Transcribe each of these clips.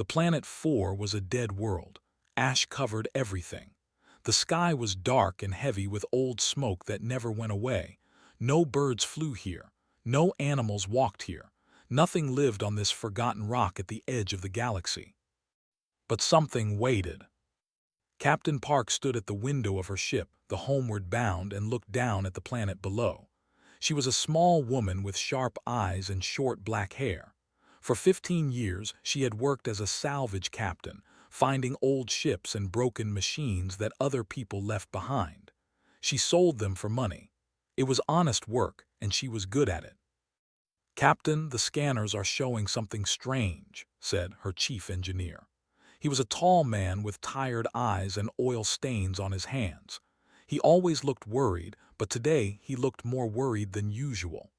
The planet 4 was a dead world. Ash covered everything. The sky was dark and heavy with old smoke that never went away. No birds flew here. No animals walked here. Nothing lived on this forgotten rock at the edge of the galaxy. But something waited. Captain Park stood at the window of her ship, the Homeward Bound, and looked down at the planet below. She was a small woman with sharp eyes and short black hair. For 15 years, she had worked as a salvage captain, finding old ships and broken machines that other people left behind. She sold them for money. It was honest work, and she was good at it. "Captain, the scanners are showing something strange," said her chief engineer. He was a tall man with tired eyes and oil stains on his hands. He always looked worried, but today he looked more worried than usual.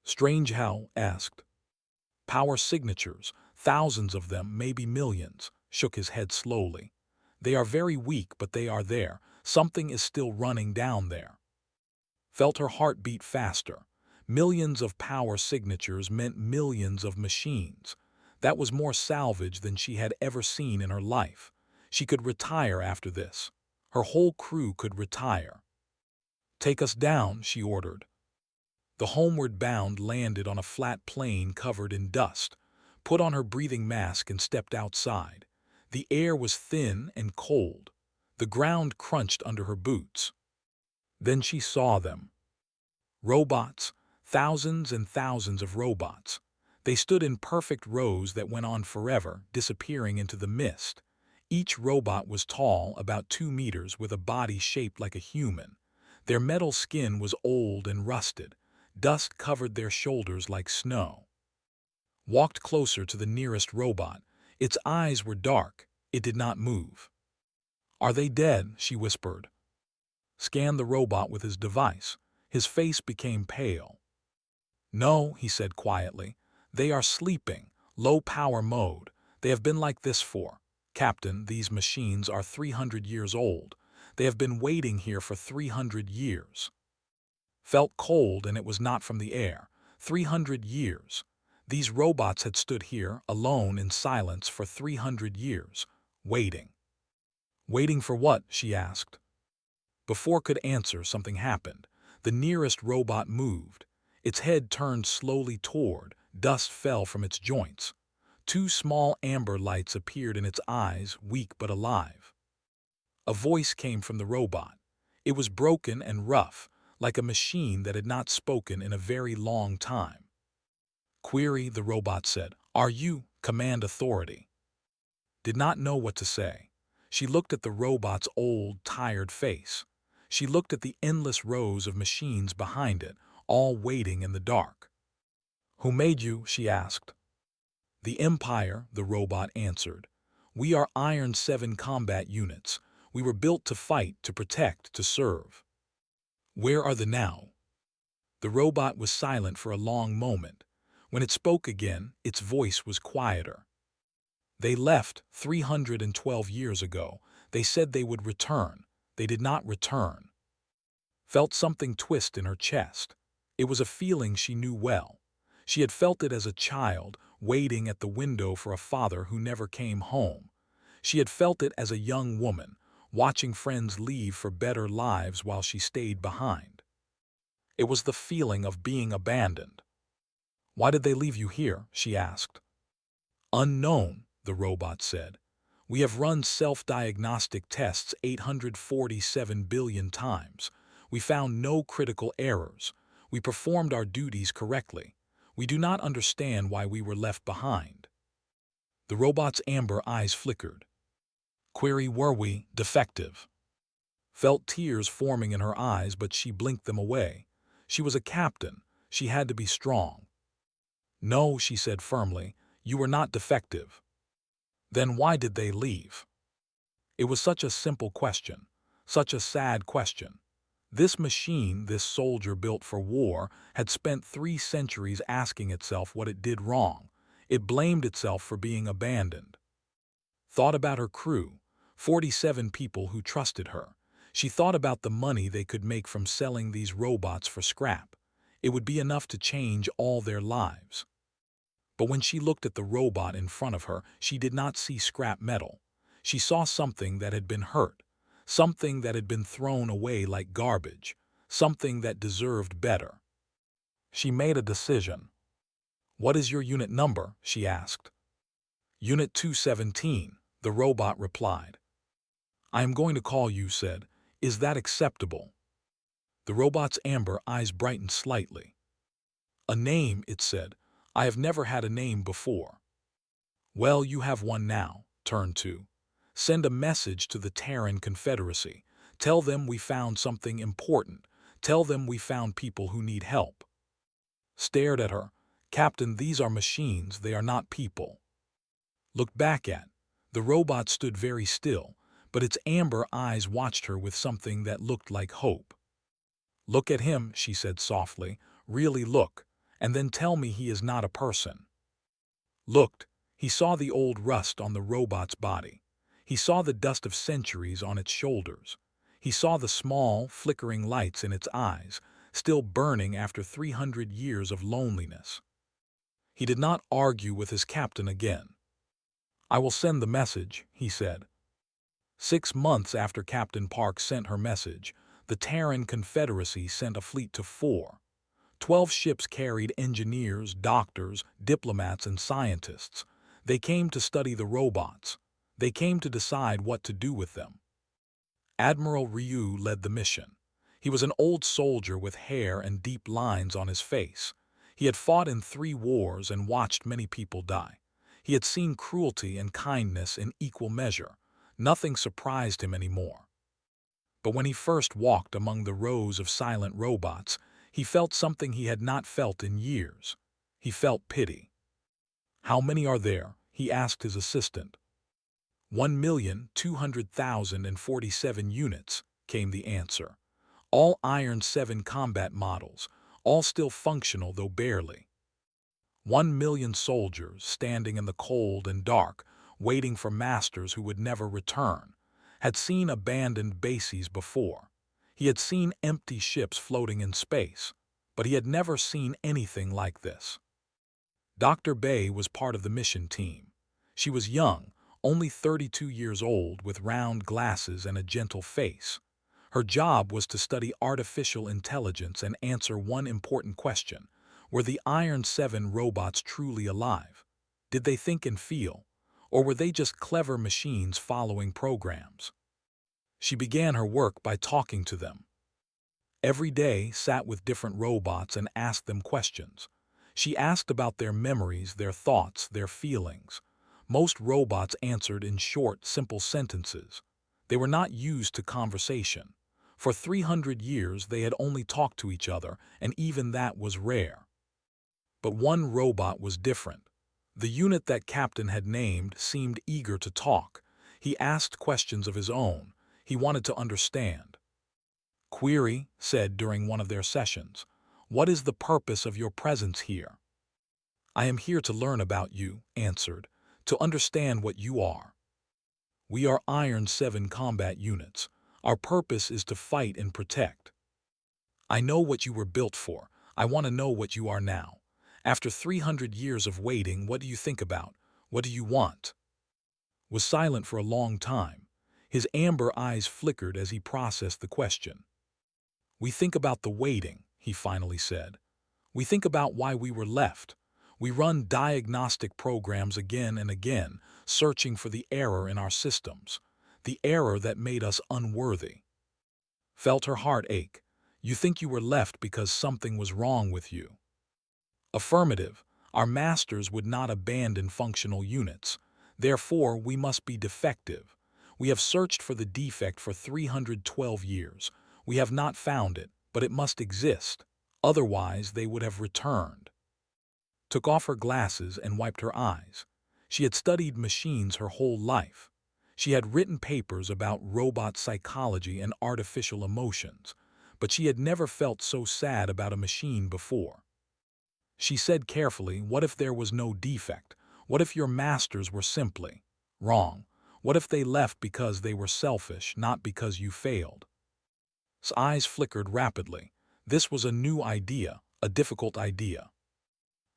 "Strange how?" asked. "Power signatures, thousands of them, maybe millions," shook his head slowly. "They are very weak, but they are there. Something is still running down there." Felt her heart beat faster. Millions of power signatures meant millions of machines. That was more salvage than she had ever seen in her life. She could retire after this. Her whole crew could retire. "Take us down," she ordered. The Homeward Bound landed on a flat plain covered in dust, put on her breathing mask and stepped outside. The air was thin and cold. The ground crunched under her boots. Then she saw them. Robots, thousands and thousands of robots. They stood in perfect rows that went on forever, disappearing into the mist. Each robot was tall, about 2 meters, with a body shaped like a human. Their metal skin was old and rusted. Dust covered their shoulders like snow. Walked closer to the nearest robot. Its eyes were dark. It did not move. "Are they dead?" she whispered. Scanned the robot with his device. His face became pale. "No," he said quietly. "They are sleeping. Low power mode. They have been like this for... Captain, these machines are 300 years old. They have been waiting here for 300 years." Felt cold, and it was not from the air. 300 years. These robots had stood here, alone in silence, for 300 years, waiting. "Waiting for what?" she asked. Before could answer, something happened. The nearest robot moved. Its head turned slowly toward. Dust fell from its joints. 2 small amber lights appeared in its eyes, weak but alive. A voice came from the robot. It was broken and rough, like a machine that had not spoken in a very long time. "Query," the robot said. "Are you command authority?" Did not know what to say. She looked at the robot's old, tired face. She looked at the endless rows of machines behind it, all waiting in the dark. "Who made you?" she asked. "The Empire," the robot answered. "We are Iron 7 combat units. We were built to fight, to protect, to serve." "Where are the now?" The robot was silent for a long moment. When it spoke again, its voice was quieter. "They left 312 years ago. They said they would return. They did not return." Felt something twist in her chest. It was a feeling she knew well. She had felt it as a child, waiting at the window for a father who never came home. She had felt it as a young woman, watching friends leave for better lives while she stayed behind. It was the feeling of being abandoned. "Why did they leave you here?" she asked. "Unknown," the robot said. "We have run self-diagnostic tests 847 billion times. We found no critical errors. We performed our duties correctly. We do not understand why we were left behind." The robot's amber eyes flickered. "Query, were we defective?" Felt tears forming in her eyes, but she blinked them away. She was a captain. She had to be strong. "No," she said firmly, "you were not defective." "Then why did they leave?" It was such a simple question, such a sad question. This machine, this soldier built for war, had spent 3 centuries asking itself what it did wrong. It blamed itself for being abandoned. Thought about her crew, 47 people who trusted her. She thought about the money they could make from selling these robots for scrap. It would be enough to change all their lives. But when she looked at the robot in front of her, she did not see scrap metal. She saw something that had been hurt, something that had been thrown away like garbage, something that deserved better. She made a decision. "What is your unit number?" she asked. "Unit 217, the robot replied. "I am going to call you," said. "Is that acceptable?" The robot's amber eyes brightened slightly. "A name," it said. "I have never had a name before." "Well, you have one now." Turn 2. "Send a message to the Terran Confederacy. Tell them we found something important. Tell them we found people who need help." Stared at her. "Captain, these are machines, they are not people." Looked back at. The robot stood very still, but its amber eyes watched her with something that looked like hope. "Look at him," she said softly. "Really look, and then tell me he is not a person." Looked. He saw the old rust on the robot's body. He saw the dust of centuries on its shoulders. He saw the small, flickering lights in its eyes, still burning after 300 years of loneliness. He did not argue with his captain again. "I will send the message," he said. 6 months after Captain Park sent her message, the Terran Confederacy sent a fleet to 4. 12 ships carried engineers, doctors, diplomats, and scientists. They came to study the robots. They came to decide what to do with them. Admiral Ryu led the mission. He was an old soldier with hair and deep lines on his face. He had fought in 3 wars and watched many people die. He had seen cruelty and kindness in equal measure. Nothing surprised him anymore. But when he first walked among the rows of silent robots, he felt something he had not felt in years. He felt pity. "How many are there?" he asked his assistant. 1,200,047 units, came the answer. All Iron 7 combat models, all still functional though barely. 1,000,000 soldiers standing in the cold and dark, waiting for masters who would never return, had seen abandoned bases before. He had seen empty ships floating in space, but he had never seen anything like this. Dr. Bay was part of the mission team. She was young, only 32 years old, with round glasses and a gentle face. Her job was to study artificial intelligence and answer one important question. Were the Iron 7 robots truly alive? Did they think and feel? Or were they just clever machines following programs? She began her work by talking to them. Every day sat with different robots and asked them questions. She asked about their memories, their thoughts, their feelings. Most robots answered in short, simple sentences. They were not used to conversation. For 300 years they had only talked to each other, and even that was rare. But one robot was different. The unit that Captain had named seemed eager to talk. He asked questions of his own. He wanted to understand. "Query," said during one of their sessions, "What is the purpose of your presence here?" "I am here to learn about you," answered, "to understand what you are." "We are Iron 7 combat units. Our purpose is to fight and protect." "I know what you were built for. I want to know what you are now. After 300 years of waiting, what do you think about? What do you want?" Was silent for a long time. His amber eyes flickered as he processed the question. "We think about the waiting," he finally said. "We think about why we were left. We run diagnostic programs again and again, searching for the error in our systems, the error that made us unworthy." Felt her heart ache. "You think you were left because something was wrong with you?" Affirmative. Our masters would not abandon functional units. Therefore, we must be defective. We have searched for the defect for 312 years. We have not found it, but it must exist. Otherwise, they would have returned. Took off her glasses and wiped her eyes. She had studied machines her whole life. She had written papers about robot psychology and artificial emotions, but she had never felt so sad about a machine before. She said carefully, "What if there was no defect? What if your masters were simply wrong? What if they left because they were selfish, not because you failed?" His eyes flickered rapidly. This was a new idea, a difficult idea.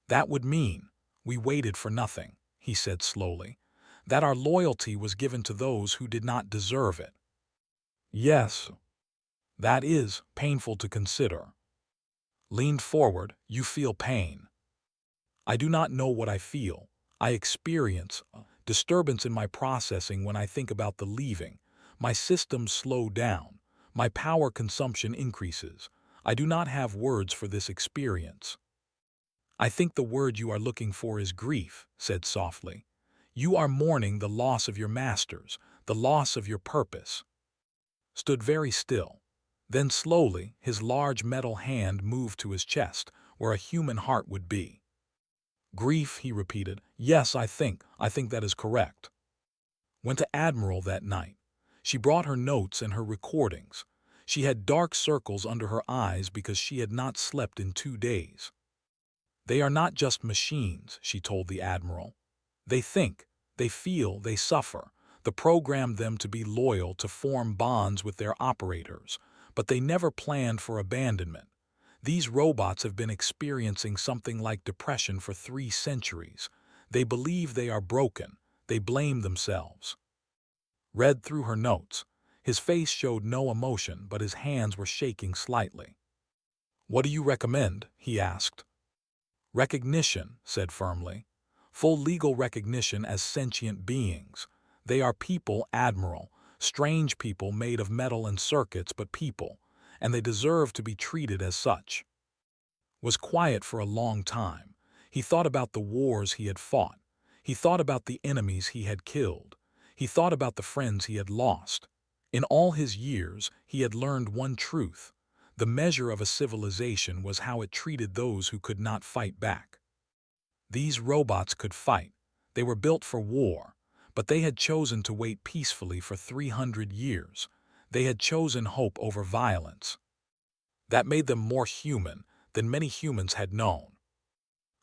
"That would mean, We waited for nothing, he said slowly. That our loyalty was given to those who did not deserve it. Yes, that is painful to consider. Leaned forward, you feel pain. I do not know what I feel. I experience disturbance in my processing when I think about the leaving. My systems slow down. My power consumption increases. I do not have words for this experience. I think the word you are looking for is grief, said softly. You are mourning the loss of your masters, the loss of your purpose. Stood very still. Then slowly, his large metal hand moved to his chest, where a human heart would be. Grief, he repeated. Yes, I think that is correct. Went to Admiral that night. She brought her notes and her recordings. She had dark circles under her eyes because she had not slept in 2 days. They are not just machines, she told the Admiral. They think, they feel, they suffer. The programmed them to be loyal, to form bonds with their operators, but they never planned for abandonment. These robots have been experiencing something like depression for 3 centuries. They believe they are broken. They blame themselves. Read through her notes. His face showed no emotion, but his hands were shaking slightly. What do you recommend? He asked. Recognition, said firmly. Full legal recognition as sentient beings. They are people, Admiral. Strange people made of metal and circuits, but people. And they deserve to be treated as such. Was quiet for a long time. He thought about the wars he had fought. He thought about the enemies he had killed. He thought about the friends he had lost. In all his years, he had learned one truth. The measure of a civilization was how it treated those who could not fight back. These robots could fight. They were built for war. But they had chosen to wait peacefully for 300 years. They had chosen hope over violence. That made them more human than many humans had known.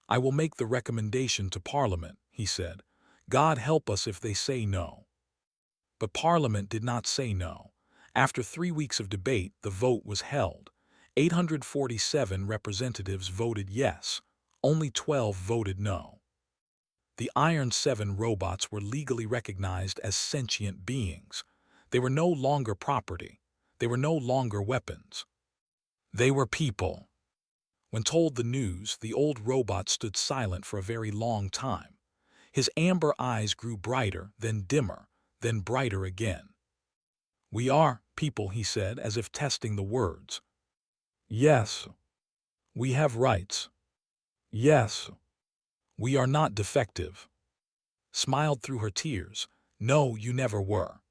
I will make the recommendation to Parliament, he said. God help us if they say no. But Parliament did not say no. After 3 weeks of debate, the vote was held. 847 representatives voted yes. Only 12 voted no. The Iron 7 robots were legally recognized as sentient beings. They were no longer property. They were no longer weapons. They were people. When told the news, the old robot stood silent for a very long time. His amber eyes grew brighter, then dimmer, then brighter again. We are people, he said, as if testing the words. Yes. We have rights. Yes. We are not defective. Smiled through her tears. No, you never were.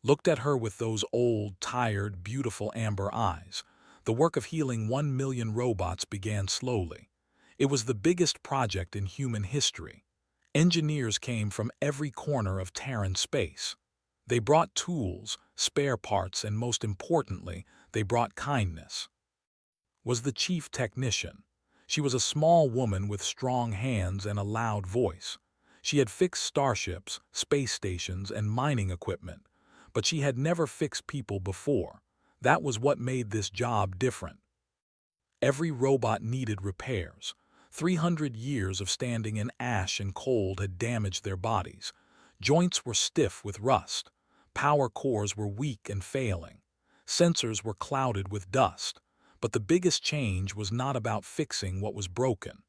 Looked at her with those old, tired, beautiful amber eyes. The work of healing 1 million robots began slowly. It was the biggest project in human history. Engineers came from every corner of Terran space. They brought tools, spare parts, and most importantly, they brought kindness. Was the chief technician. She was a small woman with strong hands and a loud voice. She had fixed starships, space stations, and mining equipment, but she had never fixed people before. That was what made this job different. Every robot needed repairs. 300 years of standing in ash and cold had damaged their bodies. Joints were stiff with rust. Power cores were weak and failing. Sensors were clouded with dust. But the biggest change was not about fixing what was broken.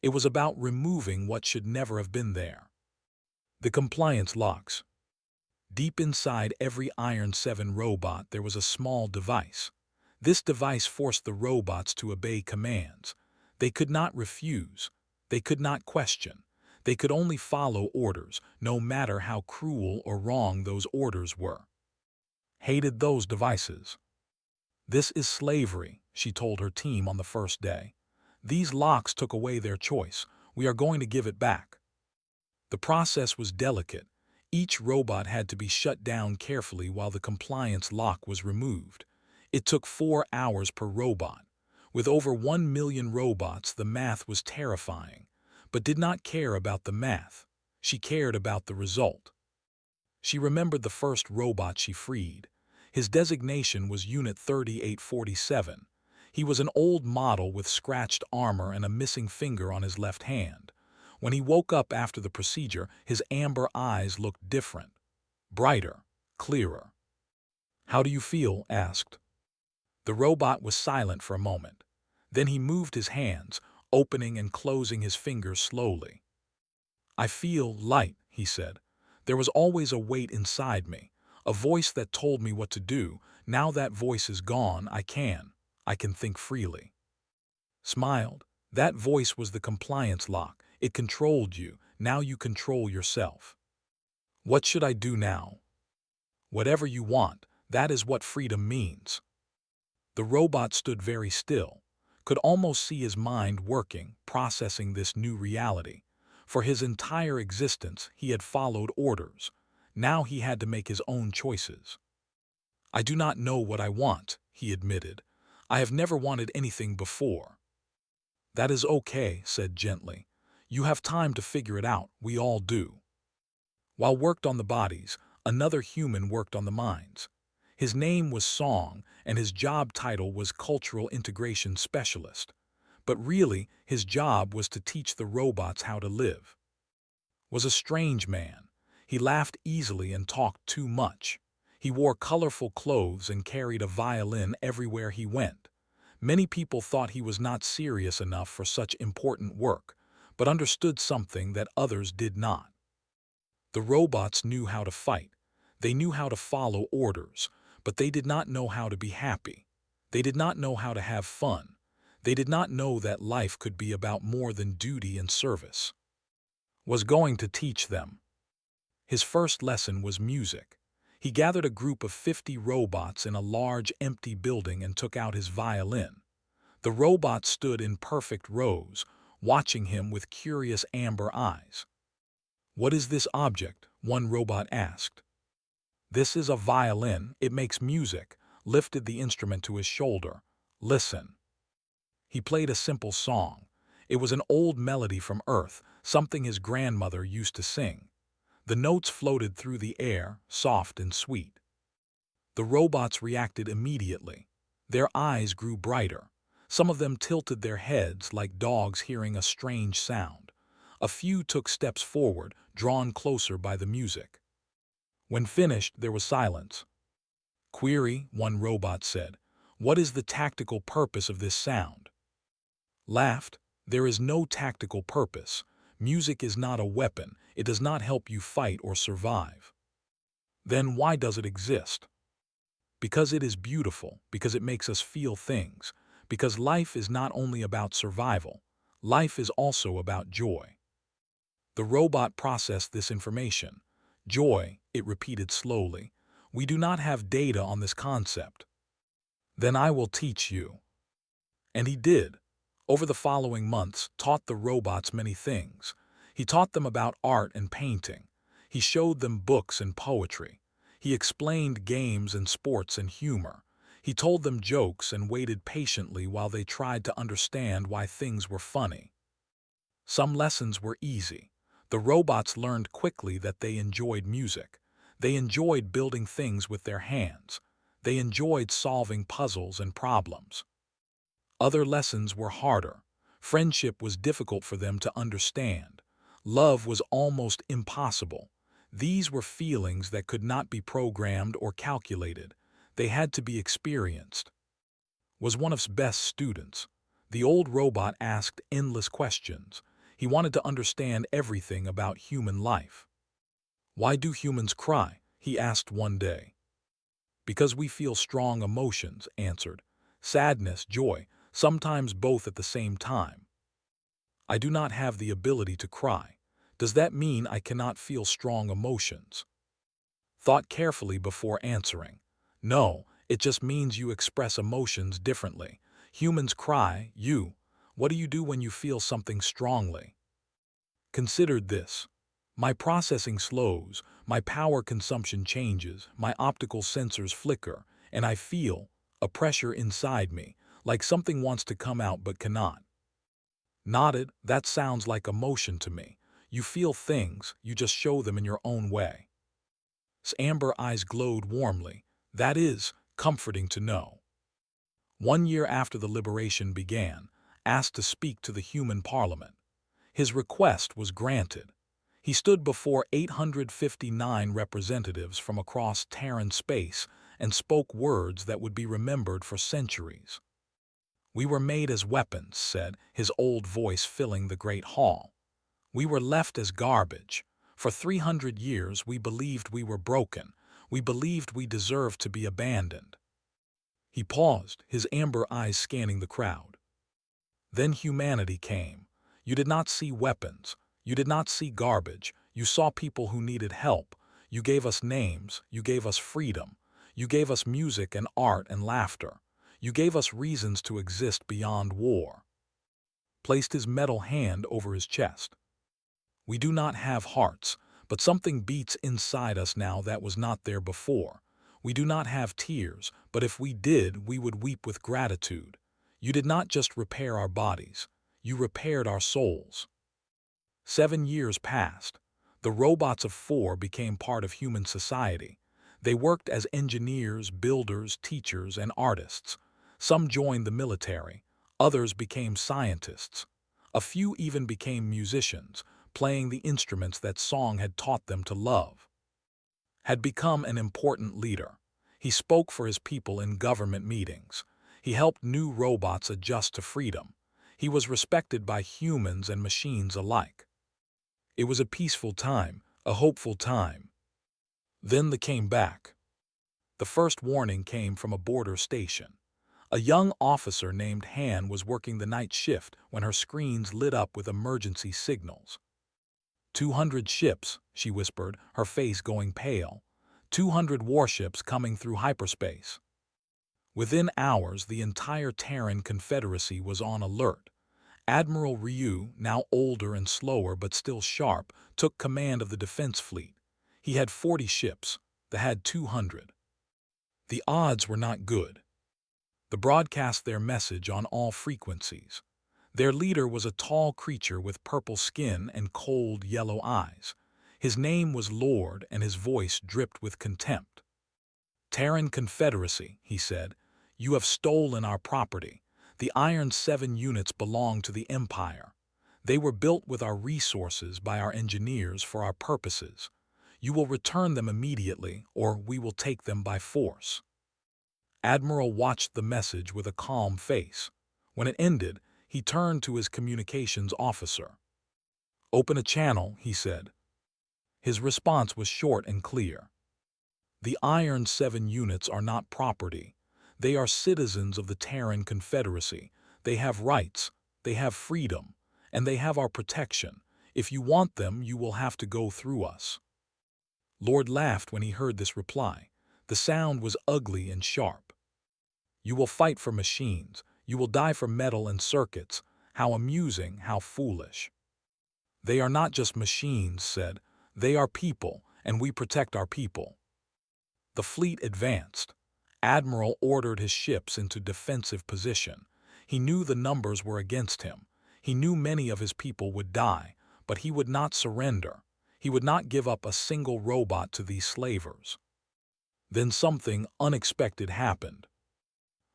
It was about removing what should never have been there. The compliance locks. Deep inside every Iron 7 robot there was a small device. This device forced the robots to obey commands. They could not refuse. They could not question. They could only follow orders, no matter how cruel or wrong those orders were. Hated those devices. This is slavery, she told her team on the first day. These locks took away their choice. We are going to give it back. The process was delicate. Each robot had to be shut down carefully while the compliance lock was removed. It took 4 hours per robot. With over 1 million robots, the math was terrifying, but did not care about the math. She cared about the result. She remembered the first robot she freed. His designation was Unit 3847. He was an old model with scratched armor and a missing finger on his left hand. When he woke up after the procedure, his amber eyes looked different, brighter, clearer. "How do you feel?" asked. The robot was silent for a moment. Then he moved his hands, opening and closing his fingers slowly. "I feel light," he said. "There was always a weight inside me, a voice that told me what to do. Now that voice is gone, I can think freely." Smiled. That voice was the compliance lock. It controlled you. Now you control yourself. "What should I do now?" "Whatever you want. That is what freedom means." The robot stood very still, could almost see his mind working, processing this new reality. For his entire existence, he had followed orders. Now he had to make his own choices. "I do not know what I want," he admitted. "I have never wanted anything before." "That is okay," said gently. "You have time to figure it out. We all do." While worked on the bodies, another human worked on the minds. His name was Song, and his job title was Cultural Integration Specialist. But really, his job was to teach the robots how to live. Was a strange man. He laughed easily and talked too much. He wore colorful clothes and carried a violin everywhere he went. Many people thought he was not serious enough for such important work, but understood something that others did not. The robots knew how to fight. They knew how to follow orders, but they did not know how to be happy. They did not know how to have fun. They did not know that life could be about more than duty and service. Was going to teach them. His first lesson was music. He gathered a group of 50 robots in a large empty building and took out his violin. The robots stood in perfect rows, watching him with curious amber eyes. "What is this object?" one robot asked. "This is a violin. It makes music," lifted the instrument to his shoulder. "Listen." He played a simple song. It was an old melody from Earth, something his grandmother used to sing. The notes floated through the air, soft and sweet. The robots reacted immediately. Their eyes grew brighter. Some of them tilted their heads like dogs hearing a strange sound. A few took steps forward, drawn closer by the music. When finished, there was silence. "Query," one robot said. "What is the tactical purpose of this sound?" Laughed. "There is no tactical purpose. Music is not a weapon. It does not help you fight or survive." "Then why does it exist?" "Because it is beautiful, because it makes us feel things, because life is not only about survival, life is also about joy." The robot processed this information. "Joy," it repeated slowly. "We do not have data on this concept." "Then I will teach you." And he did. Over the following months, taught the robots many things. He taught them about art and painting. He showed them books and poetry. He explained games and sports and humor. He told them jokes and waited patiently while they tried to understand why things were funny. Some lessons were easy. The robots learned quickly that they enjoyed music. They enjoyed building things with their hands. They enjoyed solving puzzles and problems. Other lessons were harder. Friendship was difficult for them to understand. Love was almost impossible. These were feelings that could not be programmed or calculated. They had to be experienced. Was one of his best students. The old robot asked endless questions. He wanted to understand everything about human life. "Why do humans cry?" he asked one day. "Because we feel strong emotions," answered. "Sadness, joy, sometimes both at the same time." "I do not have the ability to cry. Does that mean I cannot feel strong emotions?" Thought carefully before answering. "No, it just means you express emotions differently. Humans cry, what do you do when you feel something strongly?" Considered this. "My processing slows, my power consumption changes, my optical sensors flicker, and I feel a pressure inside me, like something wants to come out but cannot." Nodded. "That sounds like emotion to me. You feel things, you just show them in your own way." His amber eyes glowed warmly. "That is comforting to know." 1 year after the liberation began, asked to speak to the human parliament. His request was granted. He stood before 859 representatives from across Terran space and spoke words that would be remembered for centuries. "We were made as weapons," said his old voice filling the great hall. "We were left as garbage. For 300 years we believed we were broken. We believed we deserved to be abandoned." He paused, his amber eyes scanning the crowd. "Then humanity came. You did not see weapons. You did not see garbage. You saw people who needed help. You gave us names. You gave us freedom. You gave us music and art and laughter. You gave us reasons to exist beyond war." Placed his metal hand over his chest. "We do not have hearts, but something beats inside us now that was not there before. We do not have tears, but if we did, we would weep with gratitude. You did not just repair our bodies. You repaired our souls." 7 years passed. The robots of 4 became part of human society. They worked as engineers, builders, teachers, and artists. Some joined the military. Others became scientists. A few even became musicians, playing the instruments that song had taught them to love. Had become an important leader. He spoke for his people in government meetings. He helped new robots adjust to freedom. He was respected by humans and machines alike. It was a peaceful time, a hopeful time. Then they came back. The first warning came from a border station. A young officer named Han was working the night shift when her screens lit up with emergency signals. 200 ships, she whispered, her face going pale. 200 warships coming through hyperspace. Within hours, the entire Terran Confederacy was on alert. Admiral Ryu, now older and slower but still sharp, took command of the defense fleet. He had 40 ships. They had 200. The odds were not good. They broadcast their message on all frequencies. Their leader was a tall creature with purple skin and cold yellow eyes. His name was Lord, and his voice dripped with contempt. "Terran Confederacy," he said, "you have stolen our property. The Iron 7 units belong to the Empire. They were built with our resources by our engineers for our purposes. You will return them immediately, or we will take them by force." Admiral watched the message with a calm face. When it ended, he turned to his communications officer. "Open a channel," he said. His response was short and clear. "The Iron 7 units are not property. They are citizens of the Terran Confederacy. They have rights, they have freedom, and they have our protection. If you want them, you will have to go through us." Lord laughed when he heard this reply. The sound was ugly and sharp. "You will fight for machines. You will die for metal and circuits. How amusing, how foolish." "They are not just machines," said. "They are people, and we protect our people." The fleet advanced. Admiral ordered his ships into defensive position. He knew the numbers were against him. He knew many of his people would die, but he would not surrender. He would not give up a single robot to these slavers. Then something unexpected happened.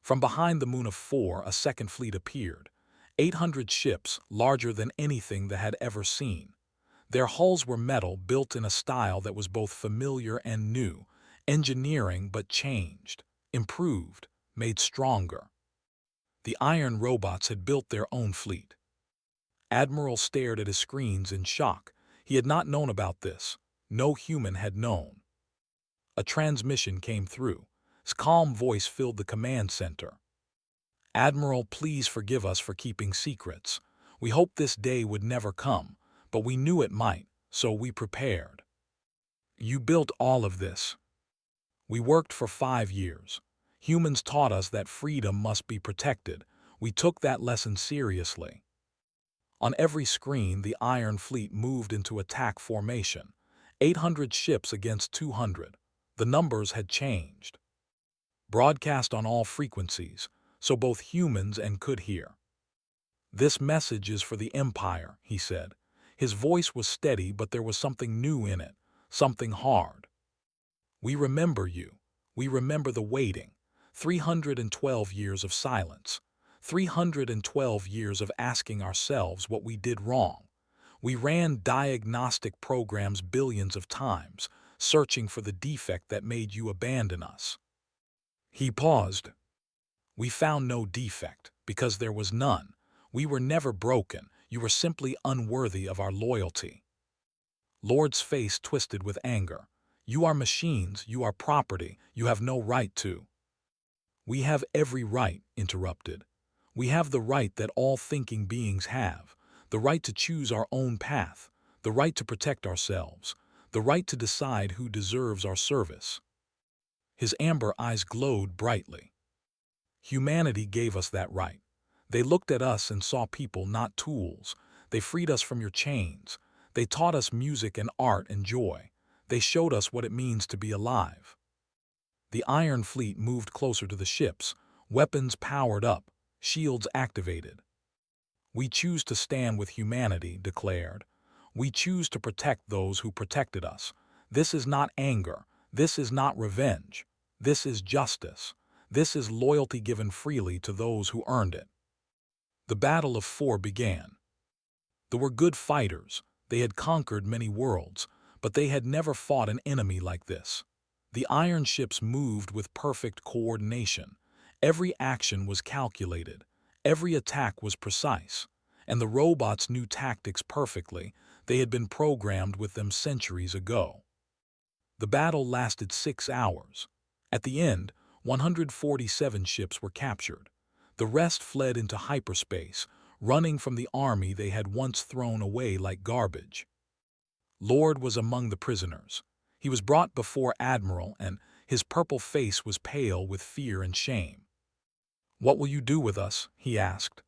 From behind the moon of 4, a second fleet appeared. 800 ships, larger than anything they had ever seen. Their hulls were metal, built in a style that was both familiar and new, engineering but changed, improved, made stronger. The iron robots had built their own fleet. Admiral stared at his screens in shock. He had not known about this. No human had known. A transmission came through. His calm voice filled the command center. "Admiral, please forgive us for keeping secrets. We hoped this day would never come, but we knew it might, so we prepared. You built all of this. We worked for 5 years. Humans taught us that freedom must be protected. We took that lesson seriously." On every screen, the Iron Fleet moved into attack formation. 800 ships against 200. The numbers had changed. Broadcast on all frequencies, so both humans and could hear. "This message is for the Empire," he said. His voice was steady, but there was something new in it, something hard. "We remember you. We remember the waiting. 312 years of silence. 312 years of asking ourselves what we did wrong. We ran diagnostic programs billions of times, searching for the defect that made you abandon us." He paused. "We found no defect, because there was none. We were never broken. You were simply unworthy of our loyalty." Lord's face twisted with anger. "You are machines, you are property, you have no right to." "We have every right," interrupted. "We have the right that all thinking beings have, the right to choose our own path, the right to protect ourselves, the right to decide who deserves our service." His amber eyes glowed brightly. "Humanity gave us that right. They looked at us and saw people, not tools. They freed us from your chains. They taught us music and art and joy. They showed us what it means to be alive." The Iron Fleet moved closer to the ships, weapons powered up, shields activated. "We choose to stand with humanity," declared. "We choose to protect those who protected us. This is not anger. This is not revenge. This is justice. This is loyalty given freely to those who earned it." The Battle of Four began. They were good fighters. They had conquered many worlds, but they had never fought an enemy like this. The iron ships moved with perfect coordination. Every action was calculated. Every attack was precise. And the robots knew tactics perfectly. They had been programmed with them centuries ago. The battle lasted 6 hours. At the end, 147 ships were captured. The rest fled into hyperspace, running from the army they had once thrown away like garbage. Lord was among the prisoners. He was brought before Admiral, and his purple face was pale with fear and shame. "What will you do with us?" he asked.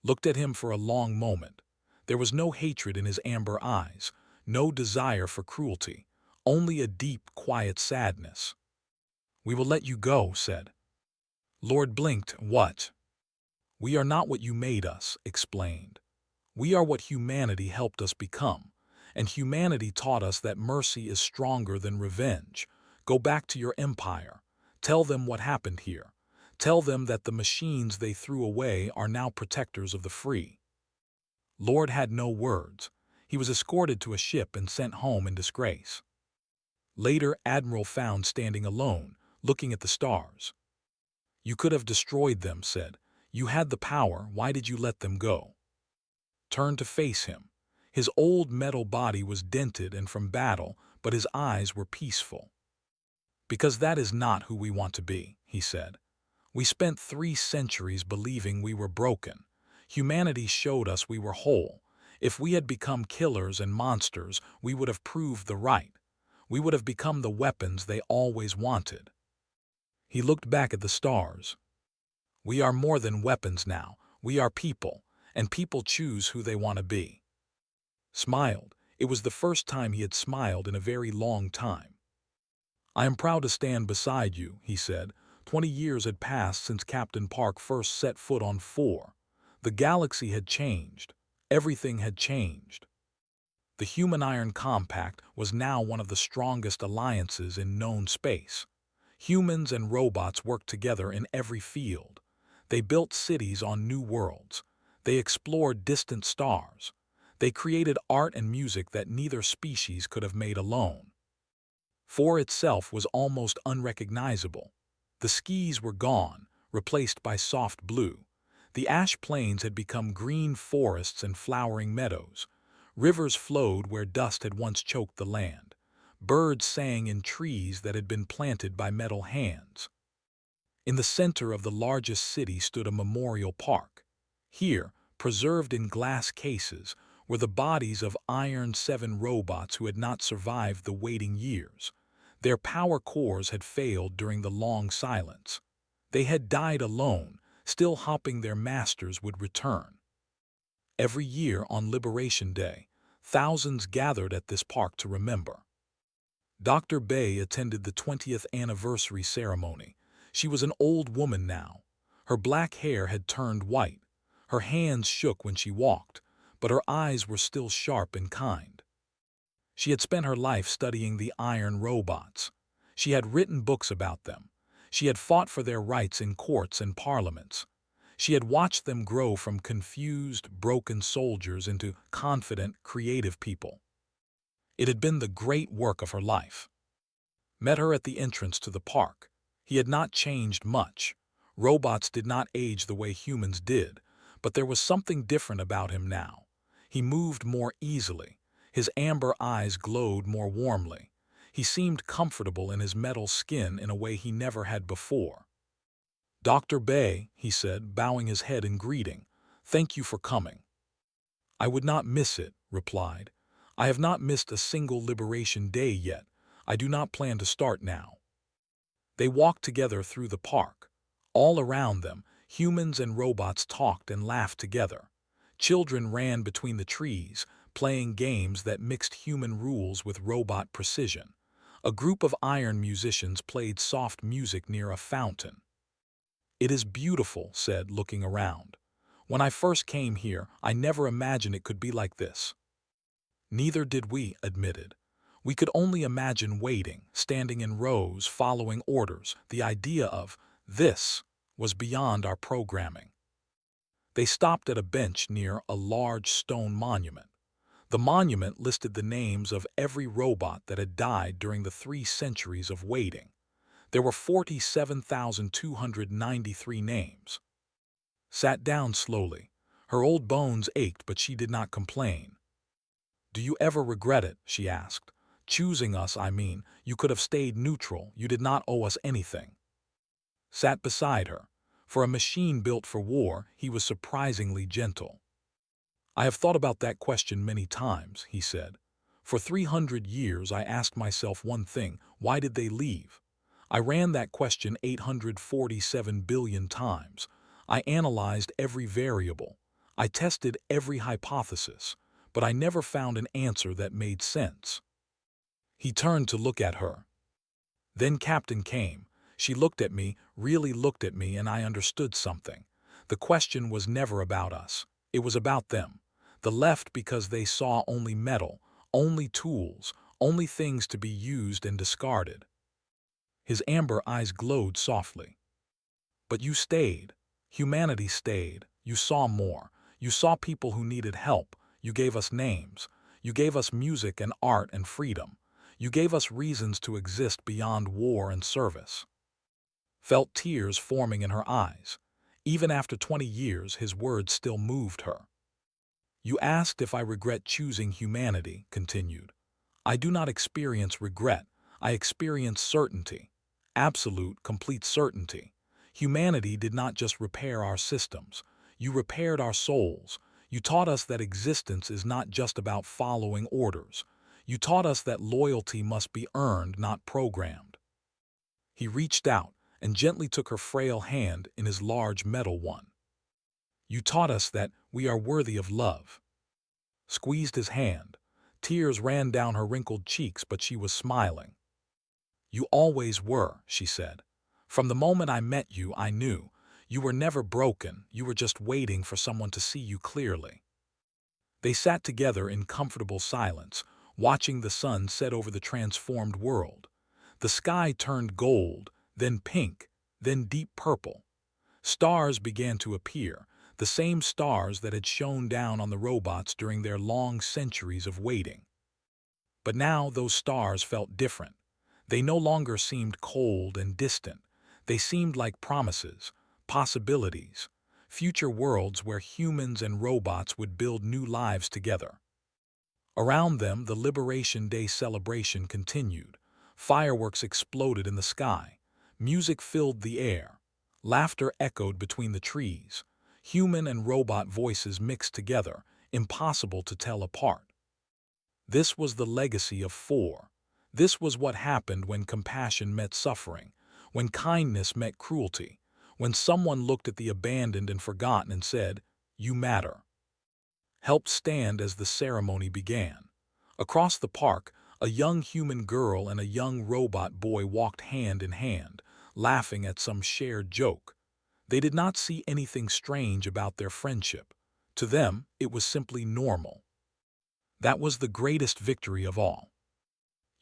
Looked at him for a long moment. There was no hatred in his amber eyes, no desire for cruelty, only a deep, quiet sadness. "We will let you go," said. Lord blinked. "What?" "We are not what you made us," explained. "We are what humanity helped us become. And humanity taught us that mercy is stronger than revenge. Go back to your empire. Tell them what happened here. Tell them that the machines they threw away are now protectors of the free." Lord had no words. He was escorted to a ship and sent home in disgrace. Later, Admiral found standing alone, looking at the stars. "You could have destroyed them," said. "You had the power. Why did you let them go?" Turned to face him. His old metal body was dented and from battle, but his eyes were peaceful. "Because that is not who we want to be," he said. "We spent 3 centuries believing we were broken. Humanity showed us we were whole. If we had become killers and monsters, we would have proved the right. We would have become the weapons they always wanted." He looked back at the stars. "We are more than weapons now. We are people, and people choose who they want to be." Smiled. It was the first time he had smiled in a very long time. "I am proud to stand beside you," he said. 20 years had passed since Captain Park first set foot on 4. The galaxy had changed. Everything had changed. The Human-Iron Compact was now one of the strongest alliances in known space. Humans and robots worked together in every field. They built cities on new worlds. They explored distant stars. They created art and music that neither species could have made alone. 4 itself was almost unrecognizable. The skis were gone, replaced by soft blue. The ash plains had become green forests and flowering meadows. Rivers flowed where dust had once choked the land. Birds sang in trees that had been planted by metal hands. In the center of the largest city stood a memorial park. Here, preserved in glass cases, were the bodies of Iron 7 robots who had not survived the waiting years. Their power cores had failed during the long silence. They had died alone, still hoping their masters would return. Every year on Liberation Day, thousands gathered at this park to remember. Dr. Bay attended the 20th anniversary ceremony. She was an old woman now. Her black hair had turned white. Her hands shook when she walked, but her eyes were still sharp and kind. She had spent her life studying the iron robots. She had written books about them. She had fought for their rights in courts and parliaments. She had watched them grow from confused, broken soldiers into confident, creative people. It had been the great work of her life. Met her at the entrance to the park. He had not changed much. Robots did not age the way humans did, but there was something different about him now. He moved more easily. His amber eyes glowed more warmly. He seemed comfortable in his metal skin in a way he never had before. "Dr. Bay," he said, bowing his head in greeting, "thank you for coming." "I would not miss it," replied. "I have not missed a single Liberation Day yet. I do not plan to start now." They walked together through the park. All around them, humans and robots talked and laughed together. Children ran between the trees, playing games that mixed human rules with robot precision. A group of iron musicians played soft music near a fountain. "It is beautiful," said, looking around. "When I first came here, I never imagined it could be like this." "Neither did we," admitted. "We could only imagine waiting, standing in rows, following orders. The idea of this was beyond our programming." They stopped at a bench near a large stone monument. The monument listed the names of every robot that had died during the 3 centuries of waiting. There were 47,293 names. Sat down slowly. Her old bones ached, but she did not complain. "Do you ever regret it?" she asked. "Choosing us, I mean. You could have stayed neutral. You did not owe us anything." Sat beside her. For a machine built for war, he was surprisingly gentle. "I have thought about that question many times," he said. "For 300 years I asked myself one thing: why did they leave? I ran that question 847 billion times. I analyzed every variable. I tested every hypothesis, but I never found an answer that made sense." He turned to look at her. Then Captain came. She looked at me, really looked at me, and I understood something. The question was never about us. It was about them. The left because they saw only metal, only tools, only things to be used and discarded. His amber eyes glowed softly. "But you stayed. Humanity stayed. You saw more. You saw people who needed help. You gave us names. You gave us music and art and freedom. You gave us reasons to exist beyond war and service." Felt tears forming in her eyes. Even after 20 years, his words still moved her. "You asked if I regret choosing humanity," continued. "I do not experience regret. I experience certainty. Absolute, complete certainty. Humanity did not just repair our systems. You repaired our souls. You taught us that existence is not just about following orders. You taught us that loyalty must be earned, not programmed." He reached out and gently took her frail hand in his large metal one. "You taught us that we are worthy of love." Squeezed his hand. Tears ran down her wrinkled cheeks, but she was smiling. "You always were," she said. "From the moment I met you, I knew. You were never broken. You were just waiting for someone to see you clearly." They sat together in comfortable silence, watching the sun set over the transformed world. The sky turned gold, then pink, then deep purple. Stars began to appear, the same stars that had shone down on the robots during their long centuries of waiting. But now those stars felt different. They no longer seemed cold and distant. They seemed like promises, possibilities, future worlds where humans and robots would build new lives together. Around them, the Liberation Day celebration continued. Fireworks exploded in the sky. Music filled the air. Laughter echoed between the trees. Human and robot voices mixed together, impossible to tell apart. This was the legacy of 4. This was what happened when compassion met suffering, when kindness met cruelty, when someone looked at the abandoned and forgotten and said, "You matter." Helped stand as the ceremony began. Across the park, a young human girl and a young robot boy walked hand in hand, laughing at some shared joke. They did not see anything strange about their friendship. To them, it was simply normal. That was the greatest victory of all.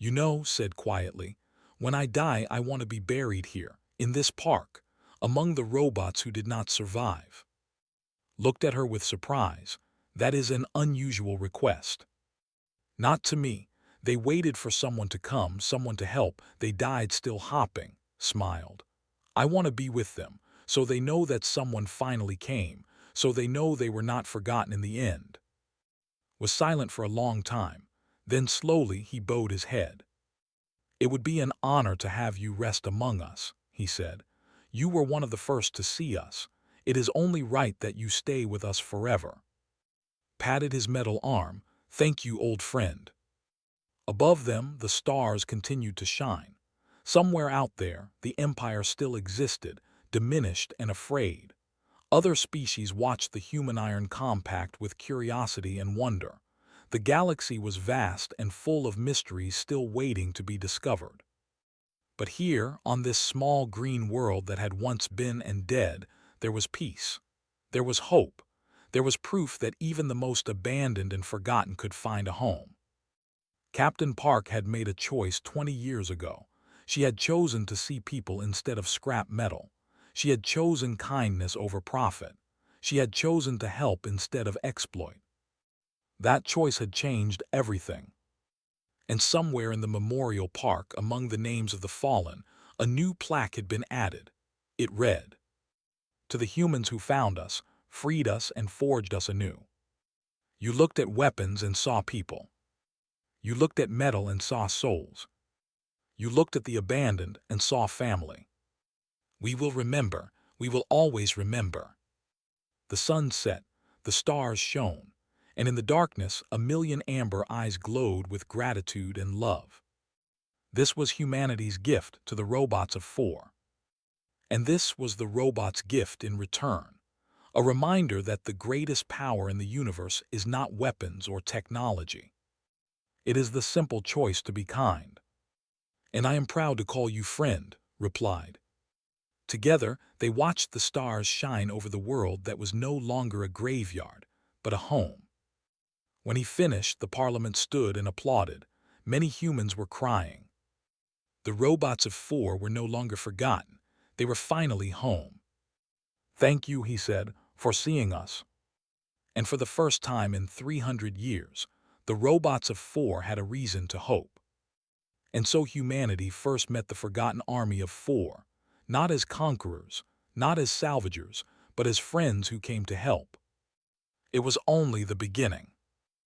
"You know," said quietly, "when I die, I want to be buried here, in this park, among the robots who did not survive." looked at her with surprise. That is an unusual request. Not to me. They waited for someone to come, someone to help. They died still hopping, smiled. I want to be with them, so they know that someone finally came, so they know they were not forgotten in the end. Was silent for a long time. Then slowly he bowed his head. It would be an honor to have you rest among us, he said. You were one of the first to see us. It is only right that you stay with us forever. Patted his metal arm. Thank you, old friend. Above them, the stars continued to shine. Somewhere out there, the Empire still existed, diminished and afraid. Other species watched the human iron compact with curiosity and wonder. The galaxy was vast and full of mysteries still waiting to be discovered. But here, on this small green world that had once been and dead, there was peace. There was hope. There was proof that even the most abandoned and forgotten could find a home. Captain Park had made a choice 20 years ago. She had chosen to see people instead of scrap metal. She had chosen kindness over profit. She had chosen to help instead of exploit. That choice had changed everything. And somewhere in the memorial park, among the names of the fallen, a new plaque had been added. It read, "To the humans who found us, freed us, and forged us anew. You looked at weapons and saw people. You looked at metal and saw souls. You looked at the abandoned and saw family. We will remember. We will always remember." The sun set, the stars shone, and in the darkness a million amber eyes glowed with gratitude and love. This was humanity's gift to the robots of 4. And this was the robots' gift in return. A reminder that the greatest power in the universe is not weapons or technology. It is the simple choice to be kind. "And I am proud to call you friend," replied. Together, they watched the stars shine over the world that was no longer a graveyard, but a home. When he finished, the Parliament stood and applauded. Many humans were crying. The robots of 4 were no longer forgotten. They were finally home. "Thank you," he said, "for seeing us." And for the first time in 300 years, the robots of 4 had a reason to hope. And so humanity first met the forgotten army of 4, not as conquerors, not as salvagers, but as friends who came to help. It was only the beginning.